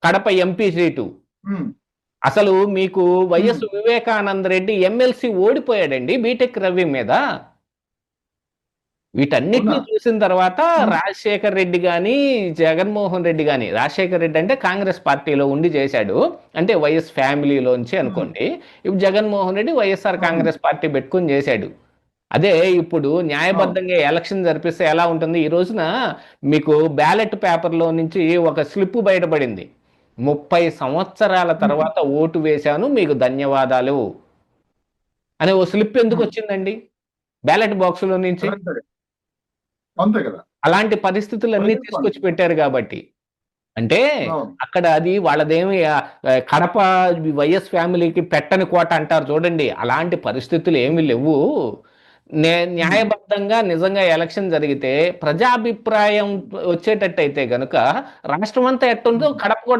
Kadapa MP seat. Um, అసలు మీకు um, YS Vivekananda Reddy MLC ఓడిపోయాడండి బీటెక్ రవి మీద. అవునా? వీటన్నిటిని చూసిన తర్వాత ఉమ్, రాజశేఖర్ రెడ్డి కానీ జగన్మోహన్ రెడ్డి కానీ, రాజశేఖర్ రెడ్డి అంటే కాంగ్రెస్ పార్టీలో ఉండి చేశాడు, అంటే వైఎస్ ఫ్యామిలీలోంచి ఉమ్, అనుకోండి. ఇప్పుడు జగన్మోహన్ రెడ్డి వైఎస్ఆర్ అవును. కాంగ్రెస్ పార్టీ పెట్టుకుని చేశాడు. అదే ఇప్పుడు అవును. న్యాయబద్ధంగా ఎలక్షన్ జరిపిస్తే ఎలా ఉంటుంది? ఈ రోజున మీకు బ్యాలెట్ పేపర్లో నుంచి ఒక స్లిప్ బయటపడింది, 30 సంవత్సరాల ఉమ్, తర్వాత ఓటు వేశాను మీకు ధన్యవాదాలు అనే ఓ స్లిప్ ఎందుకు ఉమ్, వచ్చిందండి బ్యాలెట్ బాక్సులో నుంచి? కరెక్టే. అంతే కదా. అలాంటి పరిస్థితులన్నీ ప్రజలు తీసుకొచ్చి పంచుతారు. పెట్టారు కాబట్టి. అంటే అవును. అక్కడ అది వాళ్ళదేమి కడప వైఎస్ ఫ్యామిలీకి పెట్టని కోట అంటారు చూడండి, అలాంటి పరిస్థితులు ఏమీ లేవు. ఉమ్, న్యాయబద్ధంగా నిజంగా ఎలక్షన్ జరిగితే ప్రజాభిప్రాయం వచ్చేటట్టయితే గనుక రాష్ట్రం అంతా ఎట్టుందో ఉమ్, కడప కూడా